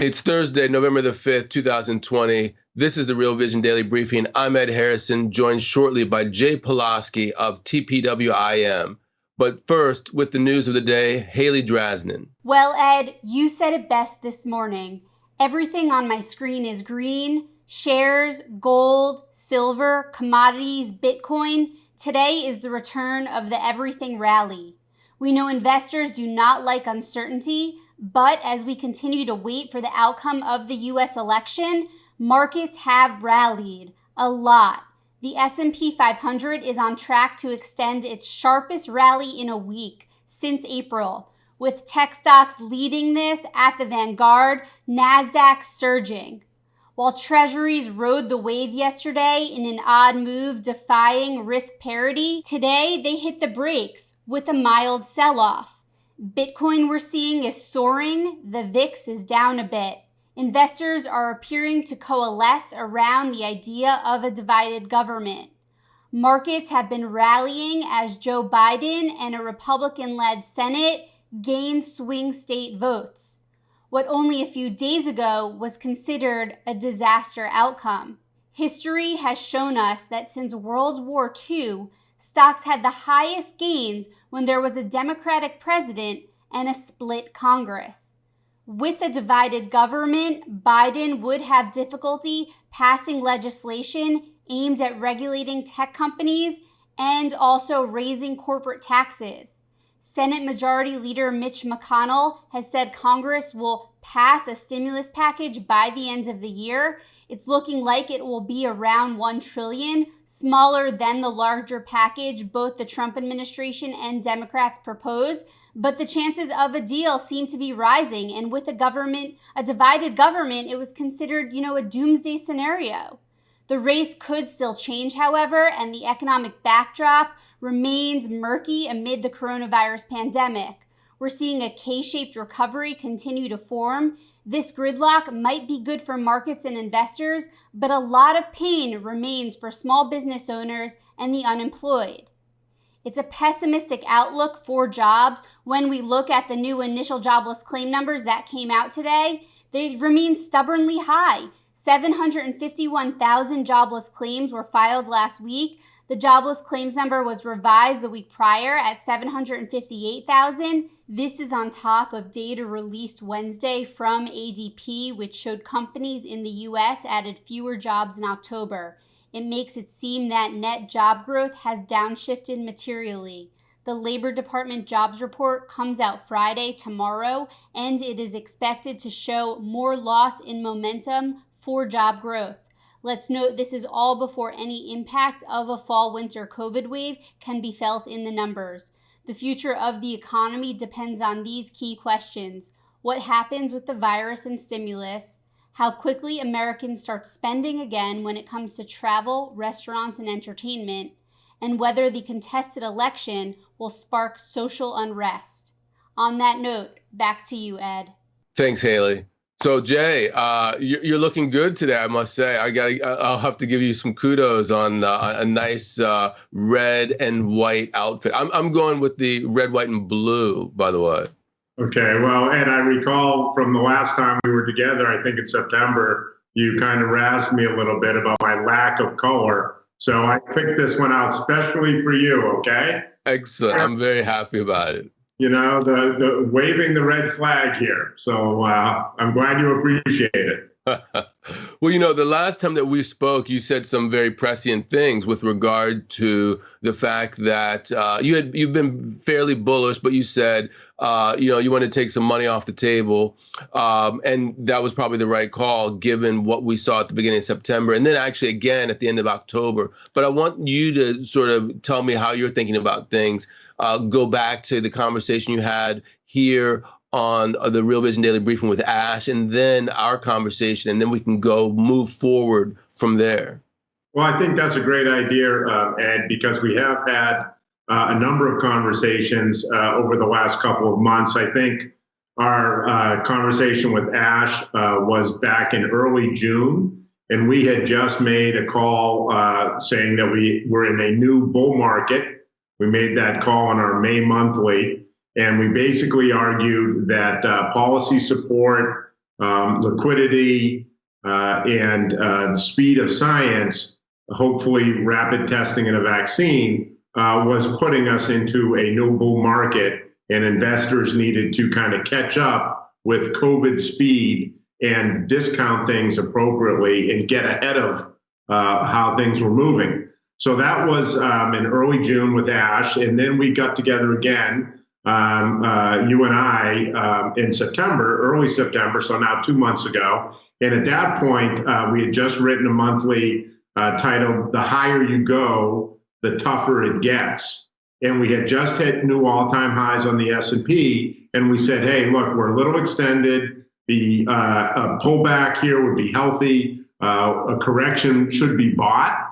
It's Thursday, November the 5th, 2020. This is the Real Vision Daily Briefing. I'm Ed Harrison, joined shortly by Jay Pelosky of TPWIM. But first, with the news of the day, Haley Draznin. Well, Ed, you said it best this morning. Everything on my screen is green. Shares, gold, silver, commodities, Bitcoin. Today is the return of the everything rally. We know investors do not like uncertainty, but as we continue to wait for the outcome of the U.S. election, markets have rallied a lot. The S&P 500 is on track to extend its sharpest rally in a week since April, with tech stocks leading this at the vanguard, NASDAQ surging. While treasuries rode the wave yesterday in an odd move defying risk parity, today they hit the brakes with a mild sell-off. Bitcoin we're seeing is soaring, the VIX is down a bit. Investors are appearing to coalesce around the idea of a divided government. Markets have been rallying as Joe Biden and a Republican-led Senate gain swing state votes. What only a few days ago was considered a disaster outcome. History has shown us that since World War II, stocks had the highest gains when there was a Democratic president and a split Congress. With a divided government, Biden would have difficulty passing legislation aimed at regulating tech companies and also raising corporate taxes. Senate Majority Leader Mitch McConnell has said Congress will pass a stimulus package by the end of the year. It's looking like it will be around $1 trillion, smaller than the larger package both the Trump administration and Democrats proposed. But the chances of a deal seem to be rising. And with a divided government, it was considered, a doomsday scenario. The race could still change, however, and the economic backdrop remains murky amid the coronavirus pandemic. We're seeing a K-shaped recovery continue to form. This gridlock might be good for markets and investors, but a lot of pain remains for small business owners and the unemployed. It's a pessimistic outlook for jobs. When we look at the new initial jobless claim numbers that came out today, they remain stubbornly high. 751,000 jobless claims were filed last week. The jobless claims number was revised the week prior at 758,000. This is on top of data released Wednesday from ADP, which showed companies in the U.S. added fewer jobs in October. It makes it seem that net job growth has downshifted materially. The Labor Department jobs report comes out Friday, tomorrow, and it is expected to show more loss in momentum for job growth. Let's note this is all before any impact of a fall-winter COVID wave can be felt in the numbers. The future of the economy depends on these key questions. What happens with the virus and stimulus? How quickly Americans start spending again when it comes to travel, restaurants, and entertainment? And whether the contested election will spark social unrest. On that note, back to you, Ed. Thanks, Haley. So, Jay, you're looking good today, I must say. I'll have to give you some kudos on a nice red and white outfit. I'm going with the red, white, and blue, by the way. Okay, well, and I recall from the last time we were together, I think in September, you kind of razzed me a little bit about my lack of color. So I picked this one out specially for you, okay? Excellent. I'm very happy about it. The waving the red flag here. So I'm glad you appreciate it. Well, the last time that we spoke, you said some very prescient things with regard to the fact that you've been fairly bullish, but you said you want to take some money off the table, and that was probably the right call given what we saw at the beginning of September, and then actually again at the end of October. But I want you to sort of tell me how you're thinking about things. Go back to the conversation you had here on the Real Vision Daily Briefing with Ash, and then our conversation, and then we can move forward from there. Well, I think that's a great idea, Ed, because we have had a number of conversations over the last couple of months. I think our conversation with Ash was back in early June, and we had just made a call saying that we were in a new bull market. We made that call on our May monthly. And we basically argued that policy support liquidity, and speed of science, hopefully rapid testing and a vaccine, was putting us into a new bull market, and investors needed to kind of catch up with COVID speed and discount things appropriately and get ahead of how things were moving. So that was in early June with Ash, and then we got together again, you and I, in September, early September, so now 2 months ago. And at that point, we had just written a monthly titled "The Higher You Go, the Tougher It Gets." And we had just hit new all-time highs on the S&P, and we said, hey, look, we're a little extended. The pullback here would be healthy. A correction should be bought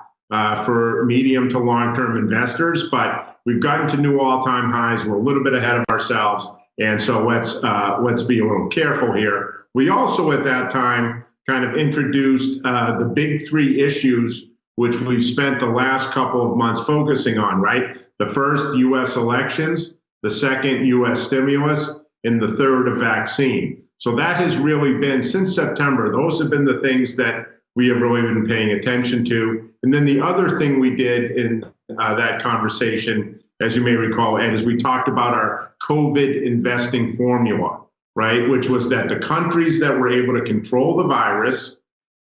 for medium to long-term investors, but we've gotten to new all-time highs. We're a little bit ahead of ourselves, and so let's be a little careful here. We also at that time kind of introduced the big three issues which we've spent the last couple of months focusing on, right? The first, U.S. elections, the second, U.S. stimulus, and the third, a vaccine. So that has really been, since September, those have been the things that we have really been paying attention to. And then the other thing we did in that conversation, as you may recall, Ed, is we talked about our COVID investing formula, right? Which was that the countries that were able to control the virus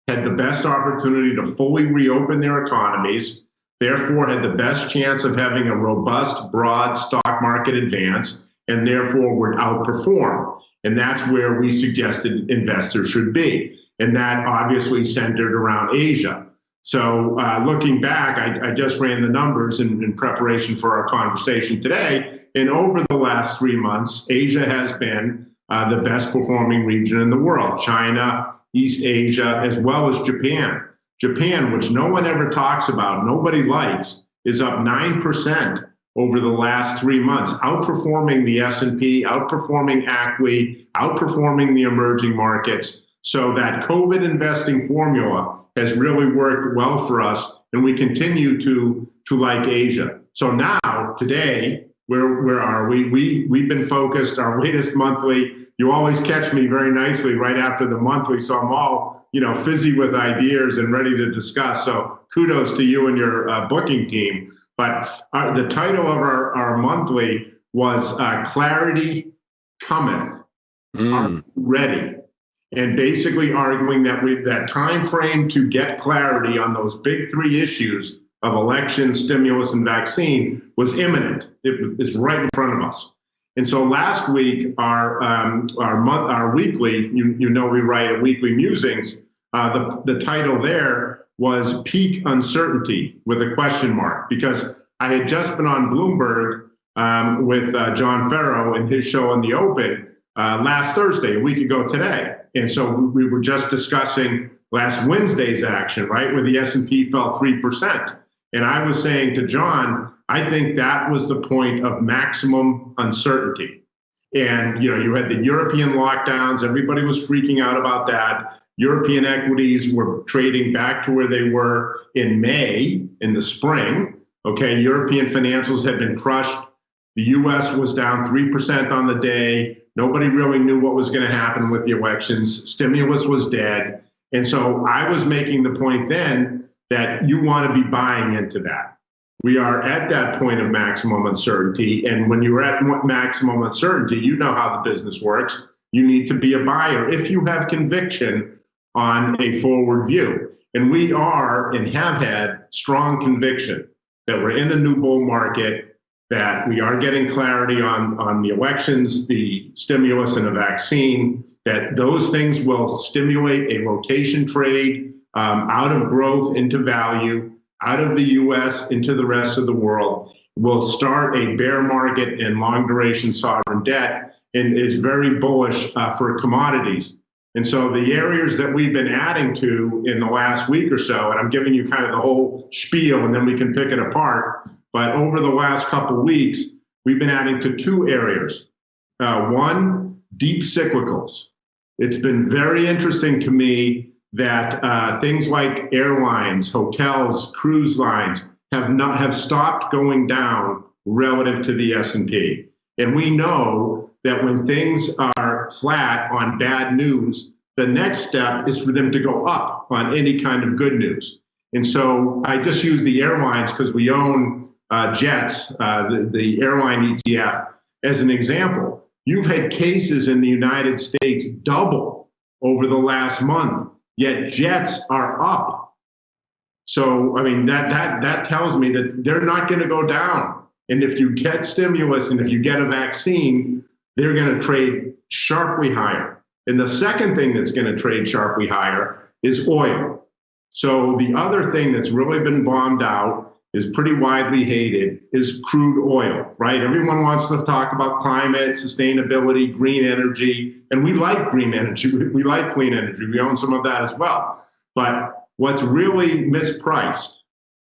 had the best opportunity to fully reopen their economies, therefore had the best chance of having a robust, broad stock market advance, and therefore would outperform. And that's where we suggested investors should be. And that obviously centered around Asia. So looking back, I just ran the numbers in preparation for our conversation today. And over the last 3 months, Asia has been the best performing region in the world. China, East Asia, as well as Japan. Japan, which no one ever talks about, nobody likes, is up 9% over the last 3 months, outperforming the S&P, outperforming ACWI, outperforming the emerging markets. So that COVID investing formula has really worked well for us, and we continue to like Asia. So now, today, where are we? We've been focused, our latest monthly, you always catch me very nicely right after the monthly, so I'm all, fizzy with ideas and ready to discuss. So kudos to you and your booking team. But the title of our monthly was Clarity Cometh, Are Ready? And basically arguing that that time frame to get clarity on those big three issues of election, stimulus, and vaccine was imminent. It is right in front of us. And so last week, our weekly, we write a weekly musings. The title there was Peak Uncertainty with a question mark, because I had just been on Bloomberg with John Farrow and his show on the Open last Thursday, a week ago today. And so we were just discussing last Wednesday's action, right, where the S&P fell 3%. And I was saying to John, I think that was the point of maximum uncertainty. And, you had the European lockdowns. Everybody was freaking out about that. European equities were trading back to where they were in May, in the spring. Okay, European financials had been crushed. The U.S. was down 3% on the day. Nobody really knew what was going to happen with the elections. Stimulus was dead. And so I was making the point then that you want to be buying into that. We are at that point of maximum uncertainty. And when you're at maximum uncertainty, you know how the business works. You need to be a buyer if you have conviction on a forward view. And we are and have had strong conviction that we're in a new bull market, that we are getting clarity on the elections, the stimulus, and a vaccine, that those things will stimulate a rotation trade out of growth into value, out of the U.S. into the rest of the world, will start a bear market in long duration sovereign debt, and is very bullish for commodities. And so the areas that we've been adding to in the last week or so, and I'm giving you kind of the whole spiel and then we can pick it apart, but over the last couple of weeks, we've been adding to two areas. One, deep cyclicals. It's been very interesting to me that things like airlines, hotels, cruise lines have stopped going down relative to the S&P. And we know that when things are flat on bad news, the next step is for them to go up on any kind of good news. And so I just use the airlines because we own Jets, the airline ETF, as an example. You've had cases in the United States double over the last month, yet Jets are up. So, I mean, that tells me that they're not going to go down. And if you get stimulus and if you get a vaccine, they're going to trade sharply higher. And the second thing that's going to trade sharply higher is oil. So the other thing that's really been bombed out, is pretty widely hated, is crude oil, right? Everyone wants to talk about climate, sustainability, green energy, and we like green energy. We like clean energy. We own some of that as well. But what's really mispriced,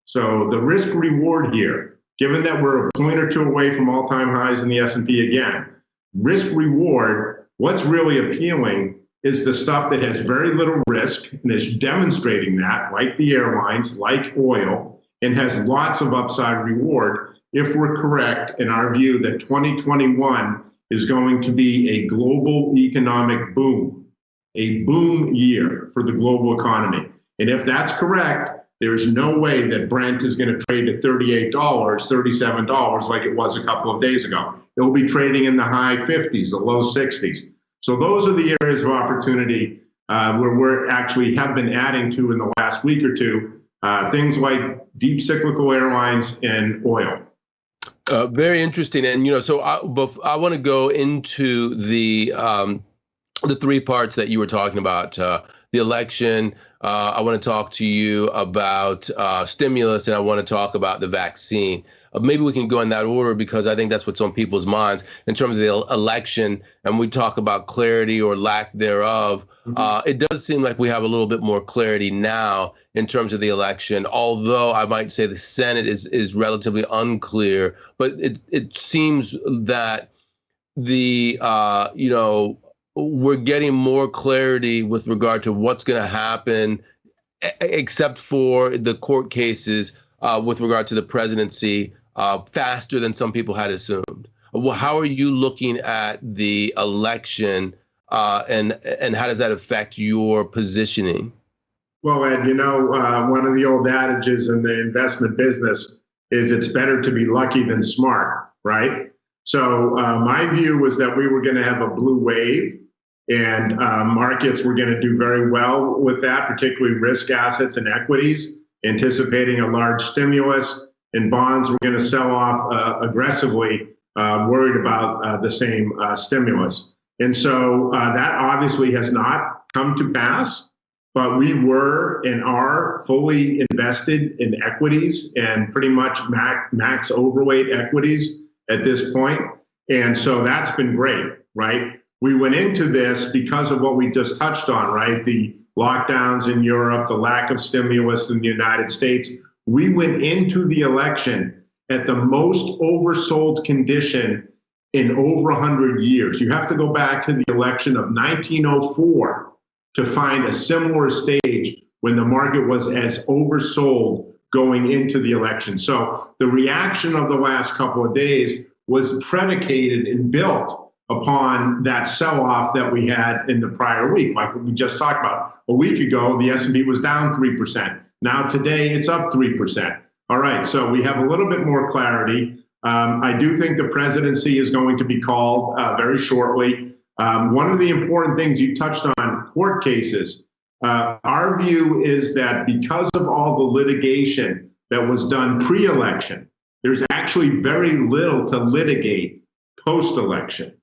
so the risk reward here, given that we're a point or two away from all-time highs in the S&P again, risk reward, what's really appealing is the stuff that has very little risk and is demonstrating that, like the airlines, like oil, and has lots of upside reward if we're correct in our view that 2021 is going to be a global economic boom, a boom year for the global economy. And if that's correct, there's no way that Brent is going to trade at $38, $37 like it was a couple of days ago. It will be trading in the high 50s, the low 60s. So those are the areas of opportunity where we're actually have been adding to in the last week or two, things like deep cyclical airlines and oil. Very interesting. And, so I want to go into the three parts that you were talking about, the election. I want to talk to you about stimulus, and I want to talk about the vaccine. Maybe we can go in that order because I think that's what's on people's minds in terms of the election. And we talk about clarity or lack thereof. It does seem like we have a little bit more clarity now in terms of the election, although I might say the Senate is relatively unclear. But it seems that we're getting more clarity with regard to what's going to happen, except for the court cases with regard to the presidency, faster than some people had assumed. Well, how are you looking at the election, and how does that affect your positioning? Well, Ed, one of the old adages in the investment business is it's better to be lucky than smart, right? So my view was that we were going to have a blue wave, and markets were going to do very well with that, particularly risk assets and equities, anticipating a large stimulus, and bonds were going to sell off aggressively, worried about the same stimulus. And so that obviously has not come to pass, but we were and are fully invested in equities and pretty much max overweight equities at this point. And so that's been great, right? We went into this because of what we just touched on, right? The lockdowns in Europe, the lack of stimulus in the United States. We went into the election at the most oversold condition in over 100 years. You have to go back to the election of 1904 to find a similar stage when the market was as oversold going into the election. So the reaction of the last couple of days was predicated and built upon that sell-off that we had in the prior week. Like we just talked about, a week ago, the S&P was down 3%. Now today, it's up 3%. All right, so we have a little bit more clarity. I do think the presidency is going to be called very shortly. One of the important things you touched on, court cases. Our view is that because of all the litigation that was done pre-election, there's actually very little to litigate post-election,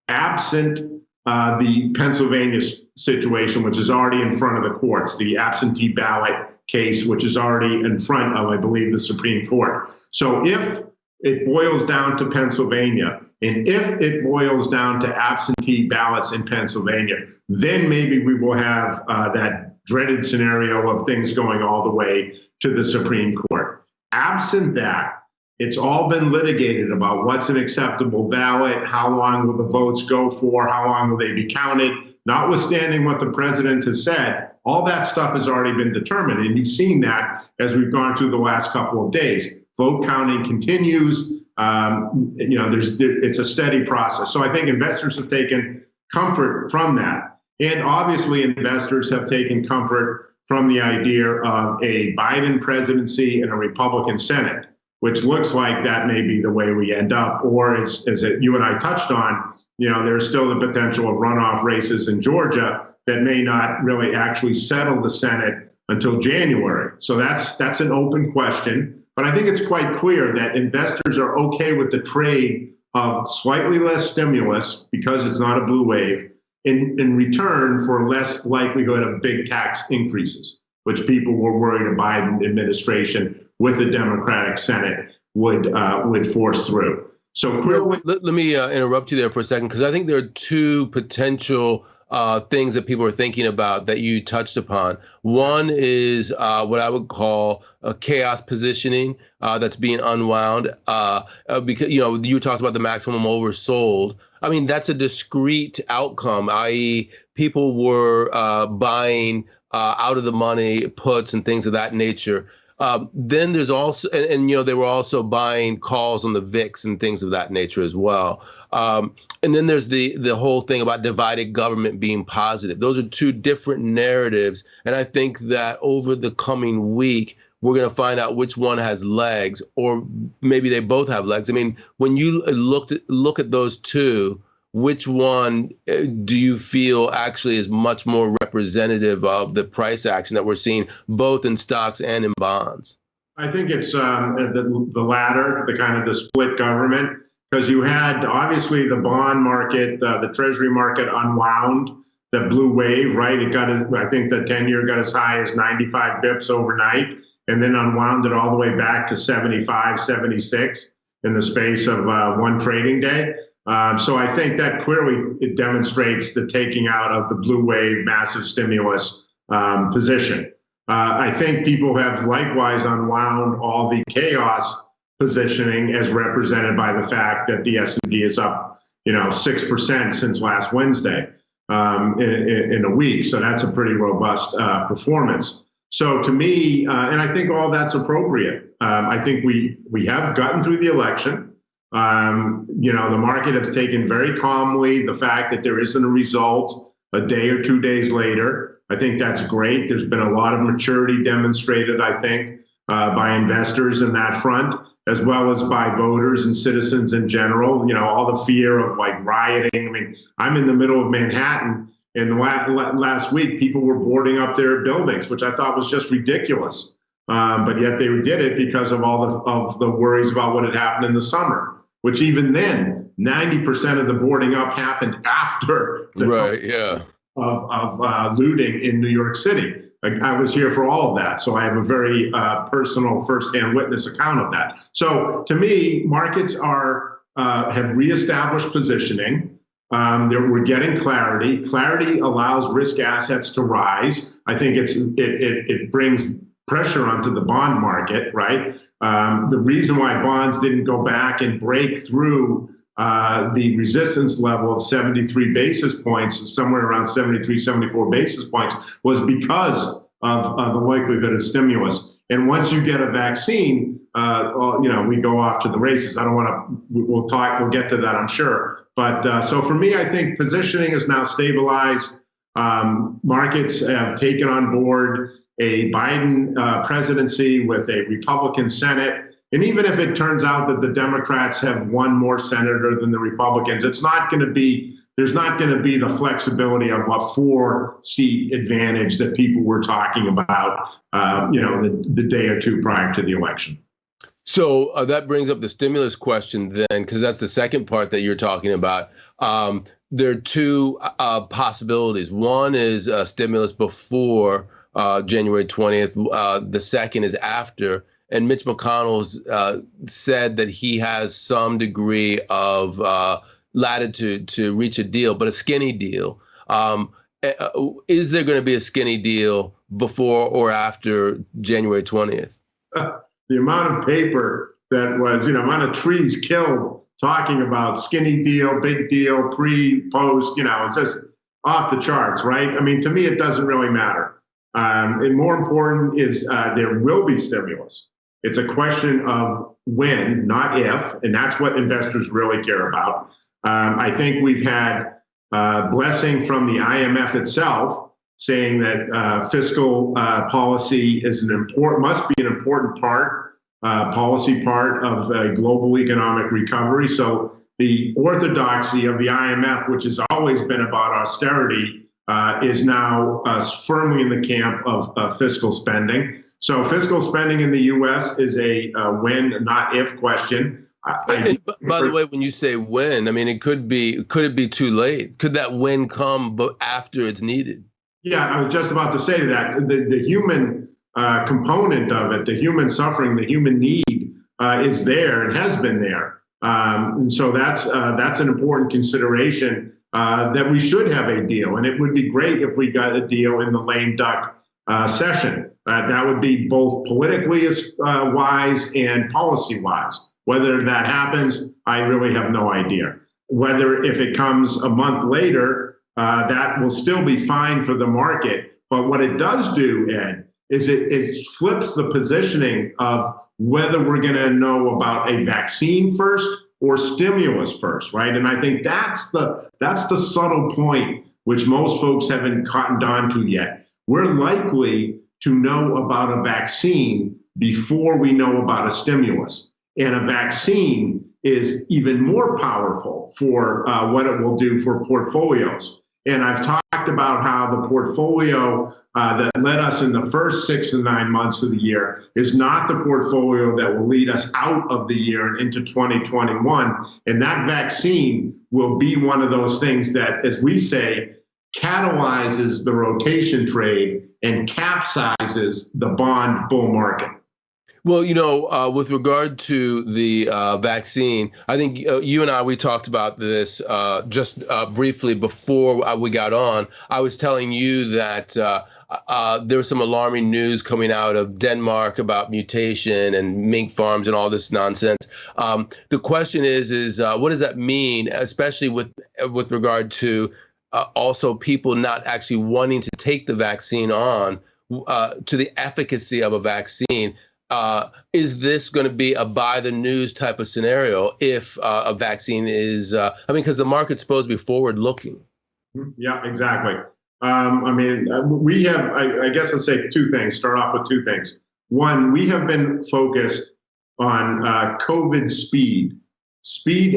absent the Pennsylvania situation, which is already in front of the courts, the absentee ballot case, which is already in front of, I believe, the Supreme Court. So if it boils down to Pennsylvania, and if it boils down to absentee ballots in Pennsylvania, then maybe we will have that dreaded scenario of things going all the way to the Supreme Court. Absent that, it's all been litigated about what's an acceptable ballot, how long will the votes go for, how long will they be counted, notwithstanding what the president has said. All that stuff has already been determined, and you've seen that as we've gone through the last couple of days. Vote counting continues. It's a steady process. So I think investors have taken comfort from that. And obviously, investors have taken comfort from the idea of a Biden presidency and a Republican Senate, which looks like that may be the way we end up. Or as you and I touched on, there's still the potential of runoff races in Georgia that may not really actually settle the Senate until January. So that's an open question. But I think it's quite clear that investors are okay with the trade of slightly less stimulus because it's not a blue wave in return for less likelihood of big tax increases, which people were worried a Biden administration with the Democratic Senate would force through. So clearly, let me interrupt you there for a second, because I think there are two potential things that people are thinking about that you touched upon. One is what I would call a chaos positioning that's being unwound because, you talked about the maximum oversold. I mean, that's a discrete outcome, i.e. people were buying out of the money puts and things of that nature. Then there's also, and they were also buying calls on the VIX and things of that nature as well. And then there's the whole thing about divided government being positive. Those are two different narratives. And I think that over the coming week, we're going to find out which one has legs, or maybe they both have legs. I mean, when you look at those two, which one do you feel actually is much more representative of the price action that we're seeing both in stocks and in bonds? I think it's the latter, the kind of the split government, because you had obviously the bond market, the treasury market unwound, the blue wave, right? I think the 10-year got as high as 95 bips overnight, and then unwound it all the way back to 75, 76 in the space of one trading day. So I think that clearly it demonstrates the taking out of the blue wave massive stimulus position. I think people have likewise unwound all the chaos positioning as represented by the fact that the S&P is up, 6% since last Wednesday in a week. So that's a pretty robust performance. So to me, and I think all that's appropriate. I think we have gotten through the election. The market has taken very calmly the fact that there isn't a result a day or 2 days later. I think that's great. There's been a lot of maturity demonstrated, I think, by investors in that front, as well as by voters and citizens in general. All the fear of rioting. I mean, I'm in the middle of Manhattan, and last week people were boarding up their buildings, which I thought was just ridiculous. But yet they did it because of all of the worries about what had happened in the summer, which even then, 90% of the boarding up happened after the of looting in New York City. I was here for all of that, so I have a very personal firsthand witness account of that. So to me, markets have reestablished positioning. We're getting clarity. Clarity allows risk assets to rise. I think it brings pressure onto the bond market, right? The reason why bonds didn't go back and break through the resistance level of 73 basis points, somewhere around 73, 74 basis points, was because of the likelihood of stimulus. And once you get a vaccine, we go off to the races. I don't want to, we'll get to that, I'm sure. But so for me, I think positioning is now stabilized. Markets have taken on board a Biden presidency with a Republican Senate. And even if it turns out that the Democrats have one more senator than the Republicans, there's not going to be the flexibility of a 4-seat advantage that people were talking about, the day or two prior to the election. So that brings up the stimulus question then, because that's the second part that you're talking about. There are two possibilities. One is stimulus before January 20th. The second is after. And Mitch McConnell's said that he has some degree of latitude to reach a deal, but a skinny deal. Is there going to be a skinny deal before or after January 20th? The amount of paper that was, amount of trees killed talking about skinny deal, big deal, pre, post, it's just off the charts, right? I mean, to me, it doesn't really matter. And more important is there will be stimulus. It's a question of when, not if, and that's what investors really care about. I think we've had blessing from the IMF itself, saying that fiscal policy is must be an important policy part of a global economic recovery. So the orthodoxy of the IMF, which has always been about austerity, is now firmly in the camp of fiscal spending. So fiscal spending in the U.S. is a when, not if question. And by the way, when you say when, I mean, could it be too late? Could that when come but after it's needed? Yeah, I was just about to say that the human component of it, the human suffering, the human need is there and has been there. And so that's an important consideration that we should have a deal. And it would be great if we got a deal in the lame duck session. That would be both politically wise and policy wise. Whether that happens, I really have no idea. Whether if it comes a month later, that will still be fine for the market. But what it does do, Ed, is it flips the positioning of whether we're going to know about a vaccine first or stimulus first, right? And I think that's the subtle point which most folks haven't cottoned on to yet. We're likely to know about a vaccine before we know about a stimulus. And a vaccine is even more powerful for what it will do for portfolios. And I've talked about how the portfolio that led us in the first 6 to 9 months of the year is not the portfolio that will lead us out of the year and into 2021. And that vaccine will be one of those things that, as we say, catalyzes the rotation trade and capsizes the bond bull market. Well, with regard to the vaccine, I think you and we talked about this just briefly before we got on. I was telling you that there was some alarming news coming out of Denmark about mutation and mink farms and all this nonsense. The question is what does that mean, especially with regard to also people not actually wanting to take the vaccine on, to the efficacy of a vaccine? Is this going to be a buy the news type of scenario if a vaccine is, because the market's supposed to be forward looking. Yeah, exactly. We have, I guess I'll say two things, start off with two things. One, we have been focused on COVID speed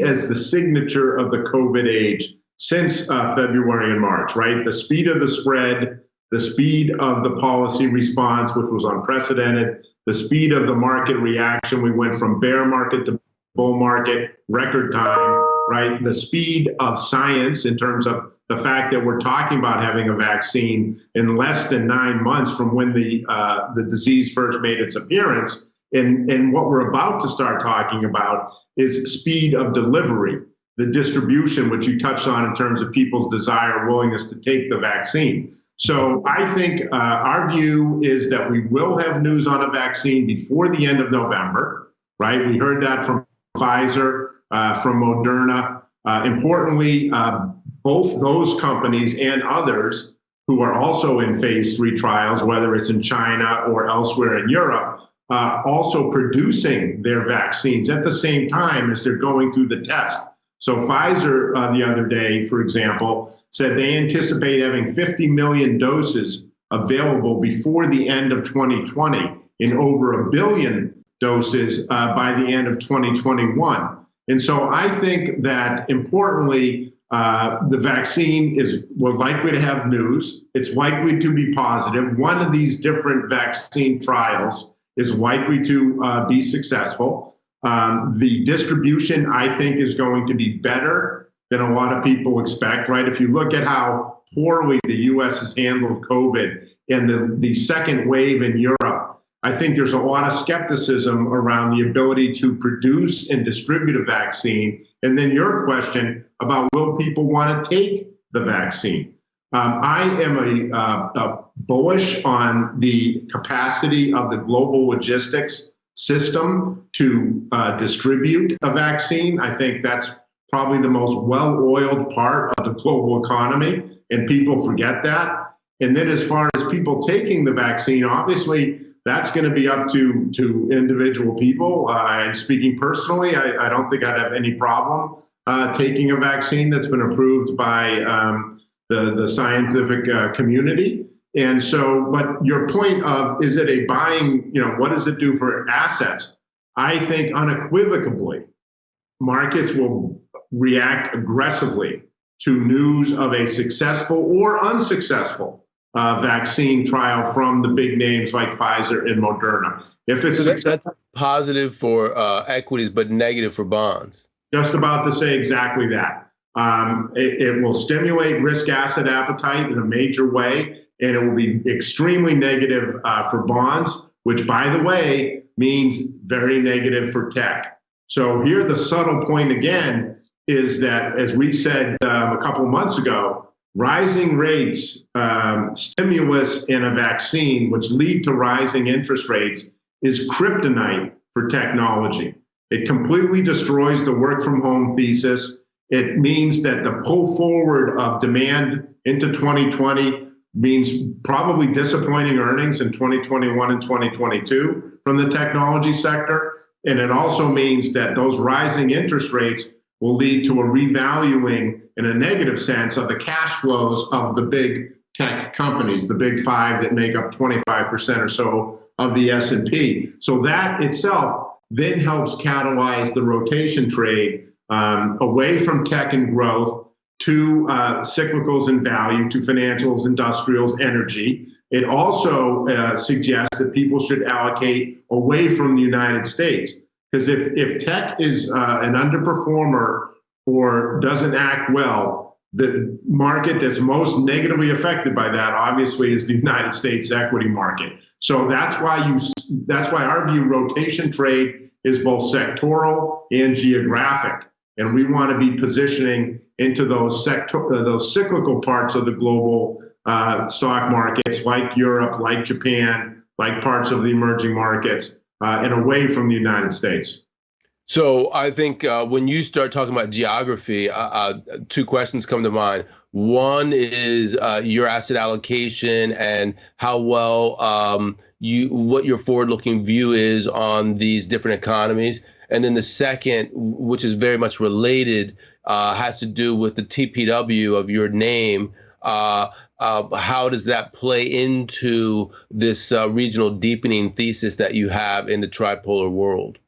as the signature of the COVID age since February and March, right? The speed of the spread, the speed of the policy response, which was unprecedented, the speed of the market reaction. We went from bear market to bull market, record time, right? The speed of science in terms of the fact that we're talking about having a vaccine in less than 9 months from when the disease first made its appearance. And what we're about to start talking about is speed of delivery, the distribution, which you touched on in terms of people's desire and willingness to take the vaccine. So I think our view is that we will have news on a vaccine before the end of November, right? We heard that from Pfizer, from Moderna. Importantly, both those companies and others who are also in phase 3 trials, whether it's in China or elsewhere in Europe, also producing their vaccines at the same time as they're going through the test. So Pfizer the other day, for example, said they anticipate having 50 million doses available before the end of 2020 and over 1 billion doses by the end of 2021. And so I think that importantly, the vaccine we're likely to have news. It's likely to be positive. One of these different vaccine trials is likely to be successful. The distribution, I think, is going to be better than a lot of people expect, right? If you look at how poorly the U.S. has handled COVID and the second wave in Europe, I think there's a lot of skepticism around the ability to produce and distribute a vaccine. And then your question about will people want to take the vaccine? I am a bullish on the capacity of the global logistics system to distribute a vaccine. I think that's probably the most well-oiled part of the global economy, and people forget that. And then as far as people taking the vaccine, obviously that's going to be up to individual people. And speaking personally, I don't think I'd have any problem taking a vaccine that's been approved by the scientific community. And so, but your point of, is it a buying, what does it do for assets? I think unequivocally, markets will react aggressively to news of a successful or unsuccessful vaccine trial from the big names like Pfizer and Moderna. If it's that's positive for equities, but negative for bonds. Just about to say exactly that. It will stimulate risk asset appetite in a major way, and it will be extremely negative for bonds, which, by the way, means very negative for tech. So here the subtle point again is that, as we said a couple of months ago, rising rates, stimulus, and a vaccine, which lead to rising interest rates, is kryptonite for technology. It completely destroys the work from home thesis. It means that the pull forward of demand into 2020 means probably disappointing earnings in 2021 and 2022 from the technology sector. And it also means that those rising interest rates will lead to a revaluing in a negative sense of the cash flows of the big tech companies, the big five that make up 25% or so of the S&P. So that itself then helps catalyze the rotation trade away from tech and growth to cyclicals and value, to financials, industrials, energy. It also suggests that people should allocate away from the United States. Because if tech is an underperformer or doesn't act well, the market that's most negatively affected by that, obviously, is the United States equity market. So that's why our view rotation trade is both sectoral and geographic, and we want to be positioning into those cyclical parts of the global stock markets, like Europe, like Japan, like parts of the emerging markets, and away from the United States. So I think when you start talking about geography, two questions come to mind. One is your asset allocation and how well what your forward-looking view is on these different economies. And then the second, which is very much related, has to do with the TPW of your name. How does that play into this regional deepening thesis that you have in the tripolar world?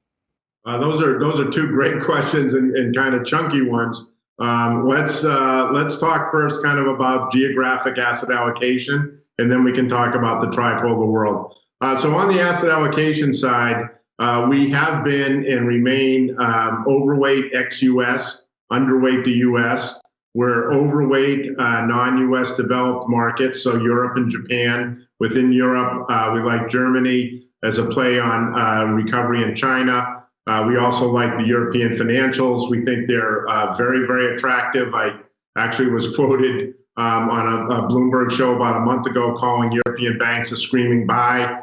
Those are two great questions and kind of chunky ones. Let's talk first kind of about geographic asset allocation, and then we can talk about the tripolar world. So on the asset allocation side, we have been and remain overweight ex-US, underweight the US. We're overweight non-US developed markets, so Europe and Japan. Within Europe, we like Germany as a play on recovery in China. We also like the European financials. We think they're very, very attractive. I actually was quoted on a Bloomberg show about a month ago calling European banks a screaming buy.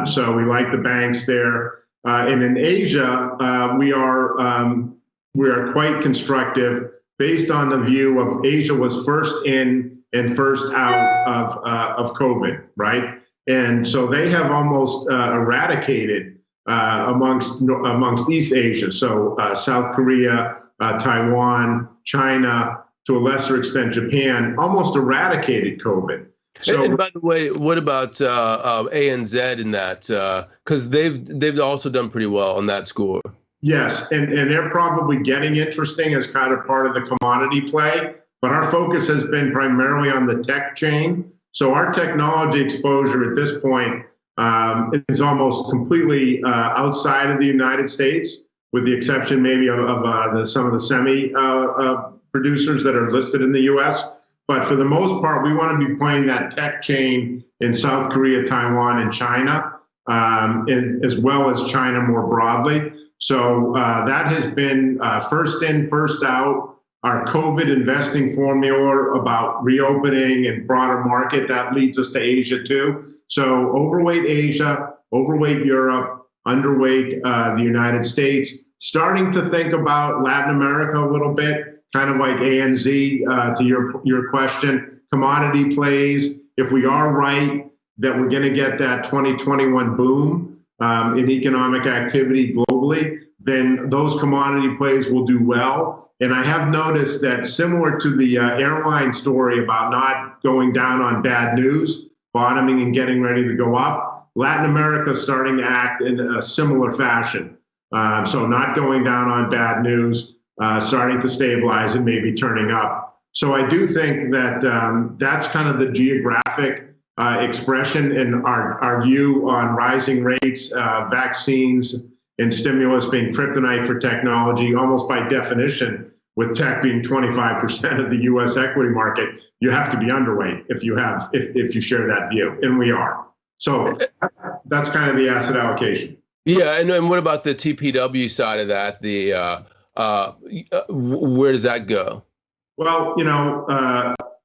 So we like the banks there. And in Asia, we are quite constructive based on the view of Asia was first in and first out of COVID, right? And so they have almost eradicated amongst East Asia, so South Korea, Taiwan, China, to a lesser extent Japan, almost eradicated COVID. So, and by the way, what about ANZ in that? Because they've also done pretty well on that score. Yes, and they're probably getting interesting as kind of part of the commodity play, but our focus has been primarily on the tech chain. So our technology exposure at this point is almost completely outside of the United States, with the exception maybe of some of the semi producers that are listed in the U.S. But for the most part, we want to be playing that tech chain in South Korea, Taiwan, and China, as well as China more broadly. So that has been first in, first out. Our COVID investing formula about reopening and broader market, that leads us to Asia too. So overweight Asia, overweight Europe, underweight the United States, starting to think about Latin America a little bit, kind of like ANZ to your question, commodity plays. If we are right that we're going to get that 2021 boom in economic activity globally, then those commodity plays will do well. And I have noticed that, similar to the airline story about not going down on bad news, bottoming and getting ready to go up, Latin America is starting to act in a similar fashion. So not going down on bad news, starting to stabilize and maybe turning up. So I do think that that's kind of the geographic expression, and our view on rising rates, vaccines, and stimulus being kryptonite for technology. Almost by definition, with tech being 25% of the U.S. equity market, you have to be underweight if you share that view, and we are. So that's kind of the asset allocation. Yeah, and what about the TPW side of that? Where does that go? Well,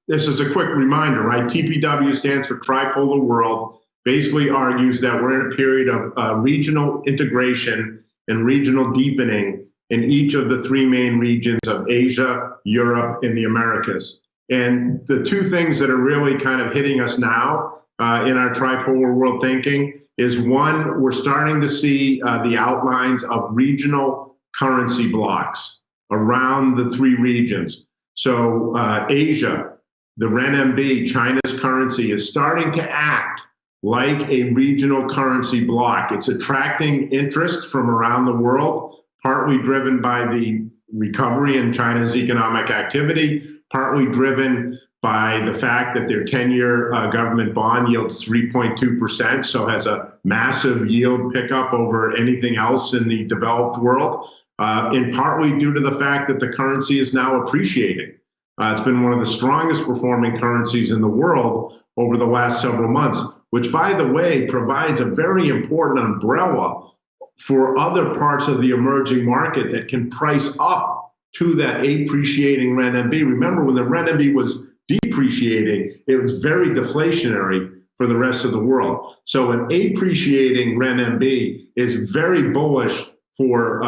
this is a quick reminder, right? TPW stands for Tripolar World. Basically argues that we're in a period of regional integration and regional deepening in each of the three main regions of Asia, Europe, and the Americas. And the two things that are really kind of hitting us now in our tripolar world thinking is, one, we're starting to see the outlines of regional currency blocks around the three regions. So Asia, the renminbi, China's currency, is starting to act like a regional currency bloc. It's attracting interest from around the world, partly driven by the recovery in China's economic activity, partly driven by the fact that their 10-year government bond yields 3.2%, so has a massive yield pickup over anything else in the developed world, and partly due to the fact that the currency is now appreciating. It's been one of the strongest performing currencies in the world over the last several months, which, by the way, provides a very important umbrella for other parts of the emerging market that can price up to that appreciating renminbi. Remember, when the renminbi was depreciating, it was very deflationary for the rest of the world. So an appreciating renminbi is very bullish for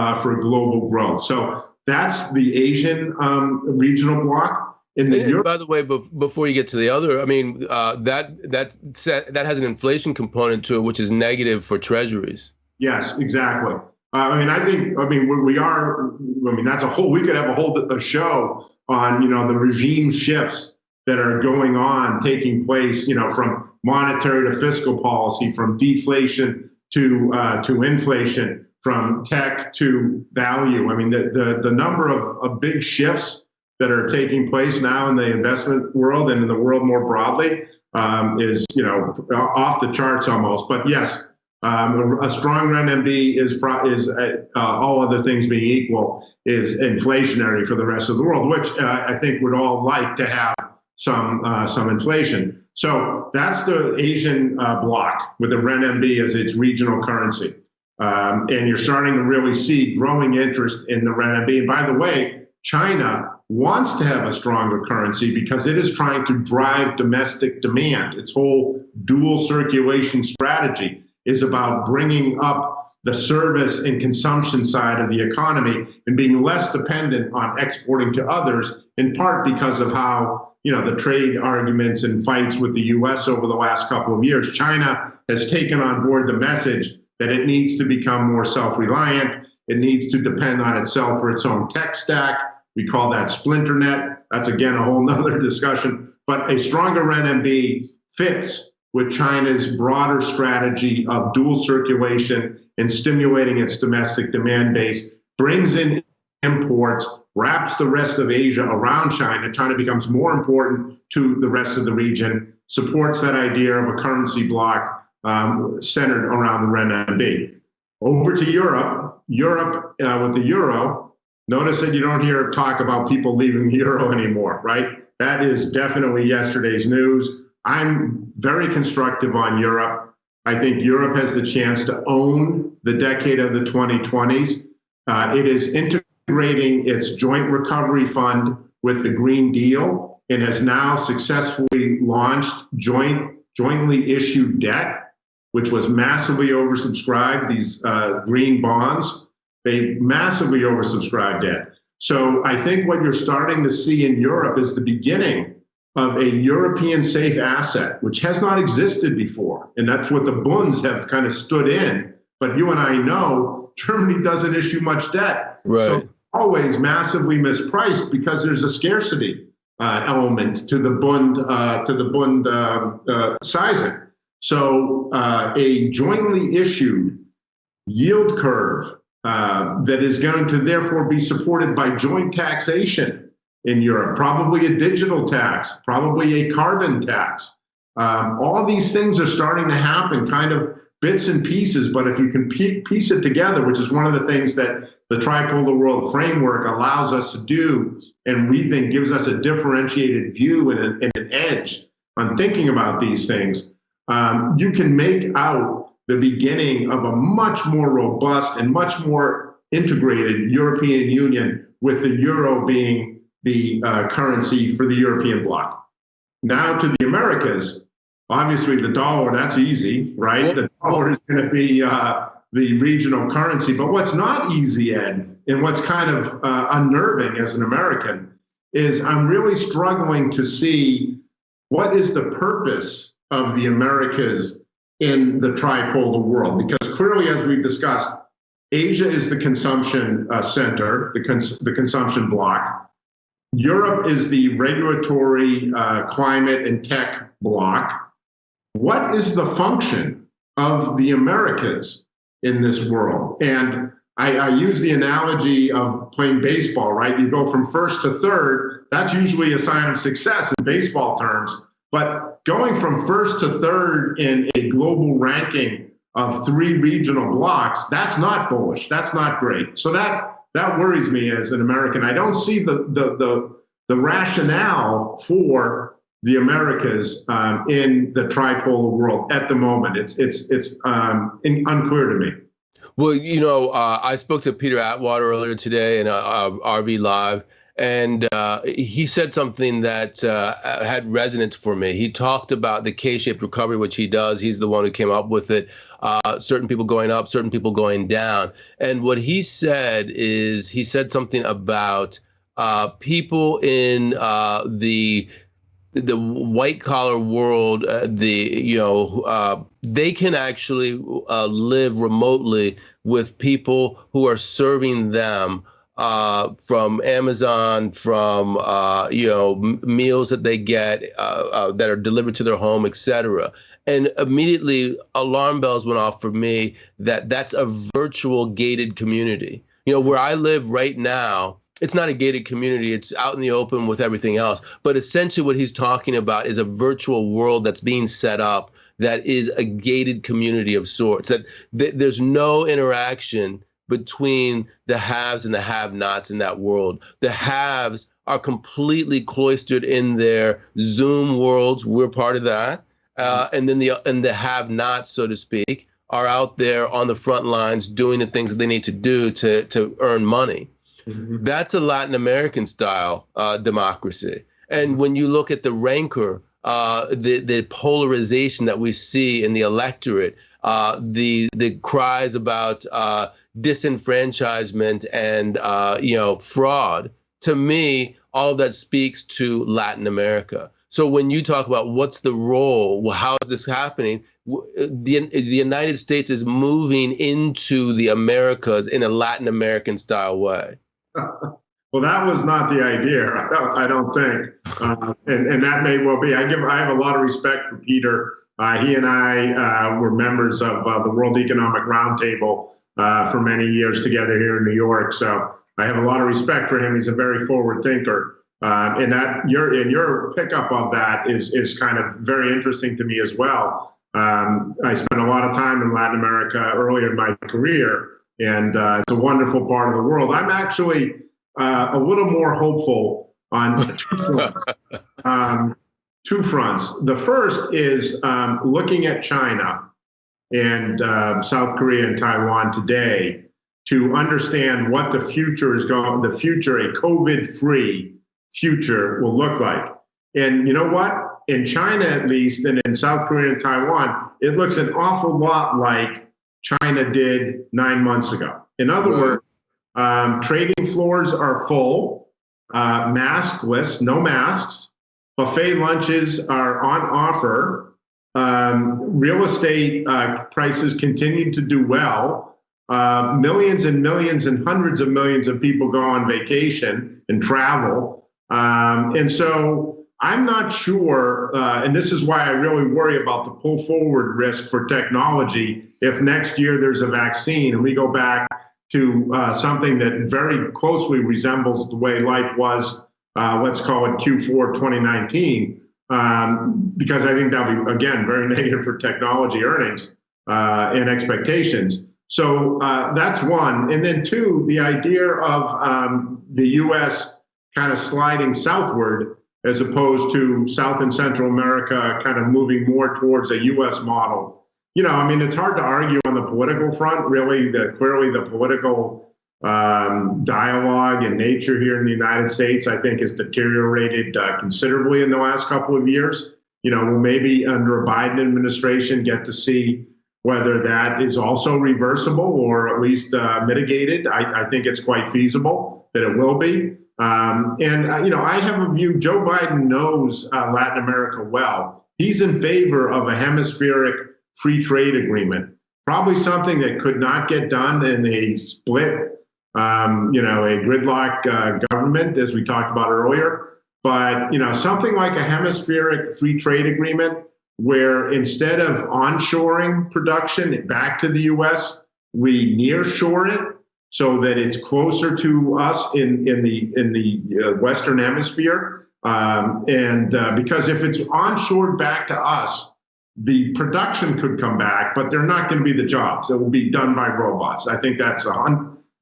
global growth. So that's the Asian regional bloc. By the way, before you get to the other, I mean, that has an inflation component to it, which is negative for treasuries. Yes, exactly. We that's we could have a whole show on, the regime shifts that are going on, taking place, from monetary to fiscal policy, from deflation to inflation, from tech to value. I mean, the number of big shifts that are taking place now in the investment world and in the world more broadly is, off the charts almost. But yes, a strong renminbi is all other things being equal, is inflationary for the rest of the world, which I think would all like to have some inflation. So that's the Asian bloc with the renminbi as its regional currency. And you're starting to really see growing interest in the renminbi. And by the way, China wants to have a stronger currency because it is trying to drive domestic demand. Its whole dual circulation strategy is about bringing up the service and consumption side of the economy and being less dependent on exporting to others, in part because of how, the trade arguments and fights with the US over the last couple of years. China has taken on board the message that it needs to become more self-reliant. It needs to depend on itself for its own tech stack. We call that splinternet. That's, again, a whole nother discussion. But a stronger renminbi fits with China's broader strategy of dual circulation and stimulating its domestic demand base, brings in imports, wraps the rest of Asia around China. China becomes more important to the rest of the region, supports that idea of a currency bloc centered around the renminbi. Over to Europe. Europe with the euro. Notice that you don't hear talk about people leaving the euro anymore, right? That is definitely yesterday's news. I'm very constructive on Europe. I think Europe has the chance to own the decade of the 2020s. It is integrating its joint recovery fund with the Green Deal and has now successfully launched jointly issued debt, which was massively oversubscribed, these green bonds. They massively oversubscribed debt. So I think what you're starting to see in Europe is the beginning of a European safe asset, which has not existed before. And that's what the bunds have kind of stood in. But you and I know Germany doesn't issue much debt. Right. So always massively mispriced because there's a scarcity element to the Bund sizing. So a jointly issued yield curve that is going to therefore be supported by joint taxation in Europe, probably a digital tax, probably a carbon tax. All these things are starting to happen kind of bits and pieces, but if you can piece it together, which is one of the things that the tripolar world framework allows us to do, and we think gives us a differentiated view and an edge on thinking about these things, you can make out the beginning of a much more robust and much more integrated European Union, with the euro being the currency for the European bloc. Now to the Americas, obviously the dollar, that's easy, right? The dollar is going to be the regional currency. But what's not easy, Ed, and what's kind of unnerving as an American, is I'm really struggling to see what is the purpose of the Americas in the tripolar world. Because clearly, as we've discussed, Asia is the consumption center, the consumption block. Europe is the regulatory, climate, and tech block. What is the function of the Americas in this world? And I use the analogy of playing baseball, right? You go from first to third. That's usually a sign of success in baseball terms. But going from first to third in a global ranking of 3 regional blocks, that's not bullish. That's not great. So that worries me as an American. I don't see the rationale for the Americas in the tripolar world at the moment. It's unclear to me. Well, I spoke to Peter Atwater earlier today in RV Live, and he said something that had resonance for me. He talked about the K-shaped recovery, which he does. He's the one who came up with it. Certain people going up, certain people going down. And what he said is, he said something about people in the white collar world, they can actually live remotely with people who are serving them from Amazon, from meals that they get that are delivered to their home, etc. And immediately alarm bells went off for me that that's a virtual gated community. Where I live right now, it's not a gated community. It's out in the open with everything else. But essentially what he's talking about is a virtual world that's being set up that is a gated community of sorts, that there's no interaction between the haves and the have-nots in that world. The haves are completely cloistered in their Zoom worlds. We're part of that. And then the have-nots, so to speak, are out there on the front lines doing the things that they need to do to earn money. Mm-hmm. That's a Latin American style democracy. And when you look at the rancor, the polarization that we see in the electorate, the cries about disenfranchisement and fraud, to me, all of that speaks to Latin America. So when you talk about what's the role, well, how is this happening? The United States is moving into the Americas in a Latin American style way. Well, that was not the idea. I don't think, and that may well be. I have a lot of respect for Peter. He and I were members of the World Economic Roundtable for many years together here in New York. So I have a lot of respect for him. He's a very forward thinker, and that your pickup of that is kind of very interesting to me as well. I spent a lot of time in Latin America earlier in my career. And it's a wonderful part of the world. I'm actually a little more hopeful on 2 fronts. 2 fronts. The first is looking at China and South Korea and Taiwan today to understand what the future a COVID-free future will look like. And you know what? In China, at least, and in South Korea and Taiwan, it looks an awful lot like China did 9 months ago. In other words, trading floors are full, maskless, no masks. Buffet lunches are on offer. Real estate prices continue to do well. millions and millions and hundreds of millions of people go on vacation and travel. And so I'm not sure, and this is why I really worry about the pull forward risk for technology. If next year there's a vaccine and we go back to something that very closely resembles the way life was, let's call it Q4 2019, because I think that'll be, again, very negative for technology earnings and expectations. So that's one. And then two, the idea of the U.S. kind of sliding southward as opposed to South and Central America kind of moving more towards a U.S. model. You know, I mean, it's hard to argue on the political front, really. Clearly the political dialogue and nature here in the United States, I think, has deteriorated considerably in the last couple of years. You know, we'll maybe under a Biden administration get to see whether that is also reversible or at least mitigated. I think it's quite feasible that it will be. You know, I have a view, Joe Biden knows Latin America well. He's in favor of a hemispheric free trade agreement, probably something that could not get done in a split, you know, a gridlock government, as we talked about earlier. But, you know, something like a hemispheric free trade agreement where instead of onshoring production back to the U.S., we nearshore it so that it's closer to us in the Western Hemisphere. Because if it's onshored back to us, the production could come back, but they're not going to be the jobs. It will be done by robots. I think that's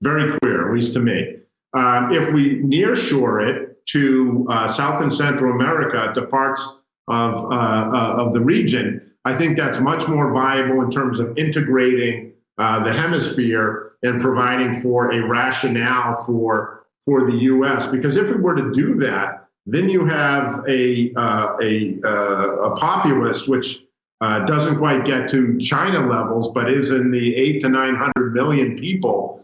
very clear, at least to me. If we nearshore it to South and Central America, to parts of the region, I think that's much more viable in terms of integrating the hemisphere and providing for a rationale for the U.S. Because if we were to do that, then you have a populace which doesn't quite get to China levels, but is in the 800 to 900 million people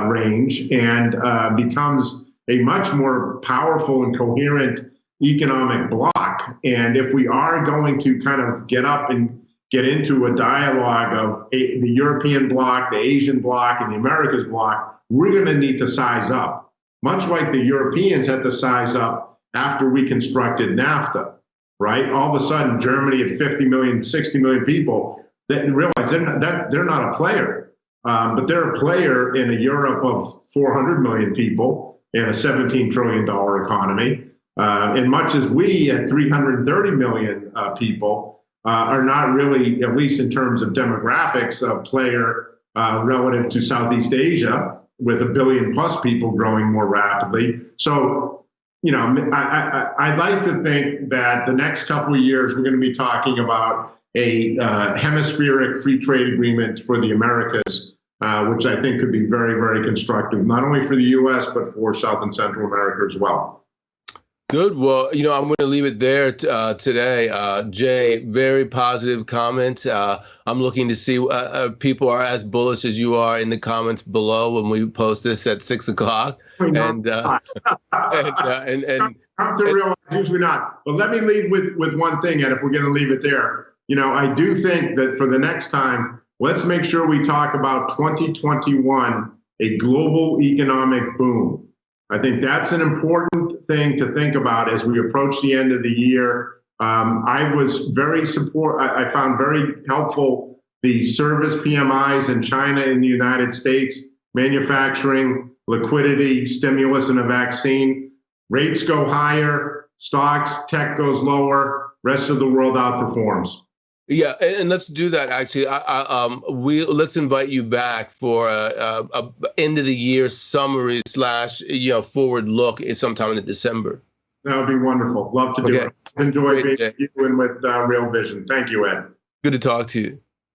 range, and becomes a much more powerful and coherent economic bloc. And if we are going to kind of get up and get into a dialogue of the European bloc, the Asian bloc, and the Americas bloc, we're going to need to size up, much like the Europeans had to size up after we constructed NAFTA. Right? All of a sudden, Germany at 50 million, 60 million people, they realize they're not a player, but they're a player in a Europe of 400 million people and a $17 trillion economy. And much as we at 330 million people are not really, at least in terms of demographics, a player relative to Southeast Asia with 1 billion plus people growing more rapidly. So, you know, I'd like to think that the next couple of years, we're going to be talking about a hemispheric free trade agreement for the Americas, which I think could be very, very constructive, not only for the U.S., but for South and Central America as well. Good. Well, you know, I'm going to leave it there today. Jay, very positive comment. I'm looking to see people are as bullish as you are in the comments below when we post this at 6 o'clock. And come to realize usually not. But let me leave with one thing, and if we're going to leave it there, you know, I do think that for the next time, let's make sure we talk about 2021, a global economic boom. I think that's an important thing to think about as we approach the end of the year. I found very helpful the service PMIs in China and the United States, manufacturing, liquidity, stimulus, and a vaccine. Rates go higher, stocks, tech goes lower, rest of the world outperforms. Yeah, and let's do that. Actually, let's invite you back for a end of the year summary / forward look sometime in December. That would be wonderful. Love to do it. Enjoy being with you and with Real Vision. Thank you, Ed. Good to talk to you.